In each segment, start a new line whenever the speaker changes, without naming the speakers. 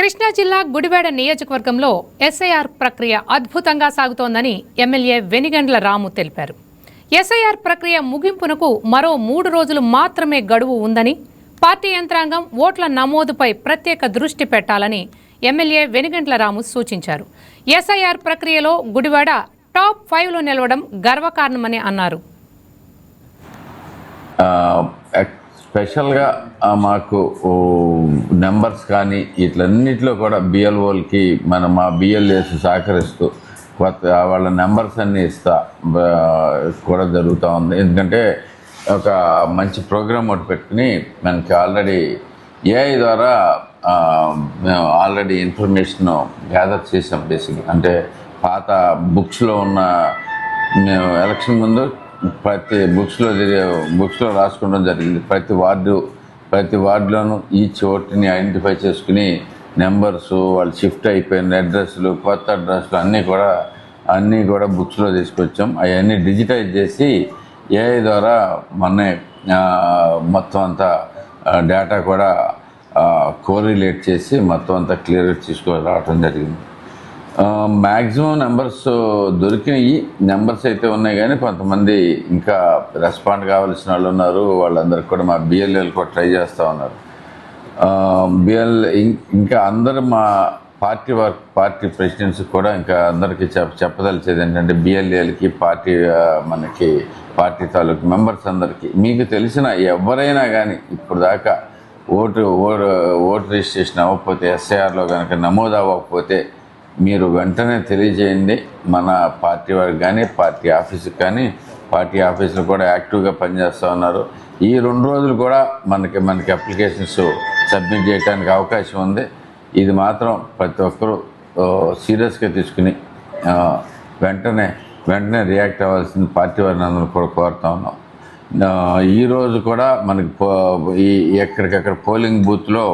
కృష్ణా జిల్లా గుడివాడ నియోజకవర్గంలో ఎస్ఐఆర్ ప్రక్రియ అద్భుతంగా సాగుతోందని ఎమ్మెల్యే వెనిగండ్ల రాము తెలిపారు. ఎస్ఐఆర్ ప్రక్రియ ముగింపునకు మరో 3 రోజులు మాత్రమే గడువు ఉందని, పార్టీ యంత్రాంగం ఓట్ల నమోదుపై ప్రత్యేక దృష్టి పెట్టాలని ఎమ్మెల్యే వెనిగండ్ల రాము సూచించారు. ఎస్ఐఆర్ ప్రక్రియలో గుడివాడ టాప్ 5లో నిలవడం గర్వకారణమని అన్నారు.
స్పెషల్గా మాకు నెంబర్స్ కానీ ఇట్లన్నిటిలో కూడా బిఎల్ఓలకి మా బిఎల్ఏస్ సహకరిస్తూ కొత్త వాళ్ళ నెంబర్స్ అన్నీ ఇస్తా కూడా జరుగుతూ ఉంది. ఎందుకంటే ఒక మంచి ప్రోగ్రామ్ ఒకటి పెట్టుకుని మనకి ఆల్రెడీ ఏఐ ద్వారా మేము ఆల్రెడీ ఇన్ఫర్మేషన్ గ్యాదర్ చేసాం. బేసిక్గా అంటే పాత బుక్స్లో ఉన్న మేము ఎలక్షన్ ముందు ప్రతి బుక్స్లో రాసుకోవడం జరిగింది. ప్రతి వార్డులోనూ ఈచ్ ఓటుని ఐడెంటిఫై చేసుకుని నెంబర్సు, వాళ్ళు షిఫ్ట్ అయిపోయిన అడ్రస్లు, కొత్త అడ్రస్లు అన్నీ కూడా బుక్స్లో తీసుకొచ్చాం. అవన్నీ డిజిటైజ్ చేసి ఏఐ ద్వారా మొత్తం అంతా డేటా కూడా కోరిలేట్ చేసి మొత్తం అంతా క్లియర్గా తీసుకురావడం జరిగింది. మ్యాక్సిమం నెంబర్స్ దొరికినాయి. నెంబర్స్ అయితే ఉన్నాయి, కానీ కొంతమంది ఇంకా రెస్పాండ్ కావాల్సిన వాళ్ళు ఉన్నారు. వాళ్ళందరికీ కూడా మా బిఎల్ఏలు కూడా ట్రై చేస్తూ ఉన్నారు. ఇంకా అందరూ మా పార్టీ ప్రెసిడెంట్స్ కూడా ఇంకా అందరికీ చెప్పదలిచేది ఏంటంటే, బిఎల్ఏలకి పార్టీ తాలూకు మెంబర్స్ అందరికీ మీకు తెలిసిన ఎవరైనా కానీ ఇప్పుడు దాకా ఓటు రిజిస్ట్రేషన్ అవ్వకపోతే, ఎస్ఐఆర్లో కనుక నమోదు అవ్వకపోతే మీరు వెంటనే తెలియజేయండి. మన పార్టీ వారికి కానీ, పార్టీ ఆఫీస్కి కానీ, పార్టీ ఆఫీసులు కూడా యాక్టివ్గా పనిచేస్తూ ఉన్నారు. ఈ 2 రోజులు కూడా మనకి అప్లికేషన్స్ సబ్మిట్ చేయడానికి అవకాశం ఉంది. ఇది మాత్రం ప్రతి ఒక్కరూ సీరియస్గా తీసుకుని వెంటనే రియాక్ట్ అవ్వాల్సింది పార్టీ వారిని అందరూ కూడా కోరుతా ఉన్నాం. ఈరోజు కూడా మనకి ఎక్కడికక్కడ పోలింగ్ బూత్లో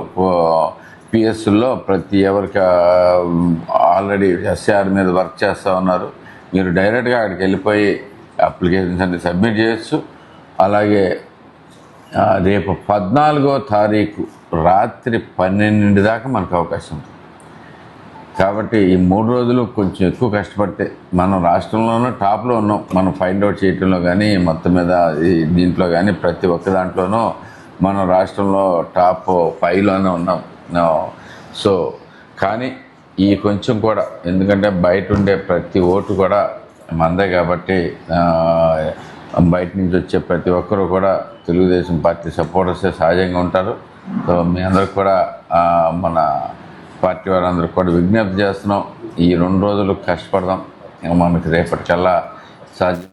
పిఎస్లో ఎవరికి ఆల్రెడీ ఎస్ఐఆర్ మీద వర్క్ చేస్తూ ఉన్నారు. మీరు డైరెక్ట్గా అక్కడికి వెళ్ళిపోయి అప్లికేషన్స్ అన్ని సబ్మిట్ చేయొచ్చు. అలాగే రేపు 14వ తారీఖు రాత్రి 12 దాకా మనకు అవకాశం ఉంది. కాబట్టి ఈ 3 రోజులు కొంచెం ఎక్కువ కష్టపడితే మనం రాష్ట్రంలోనూ టాప్లో ఉన్నాం. మనం ఫైండ్ అవుట్ చేయడంలో కానీ, మొత్తం మీద దీంట్లో కానీ ప్రతి ఒక్క దాంట్లోనూ మనం రాష్ట్రంలో టాప్ 5లోనే ఉన్నాం. సో కానీ ఈ కొంచెం కూడా, ఎందుకంటే బయట ఉండే ప్రతి ఓటు కూడా మందే కాబట్టి బయట నుంచి వచ్చే ప్రతి ఒక్కరూ కూడా తెలుగుదేశం పార్టీ సపోర్టర్సే సహజంగా ఉంటారు. సో మీ అందరికి కూడా మన పార్టీ వారందరికి కూడా విజ్ఞప్తి చేస్తున్నాం. ఈ 2 రోజులు కష్టపడదాం, మనకి రేపటికల్లా సాధ్యం.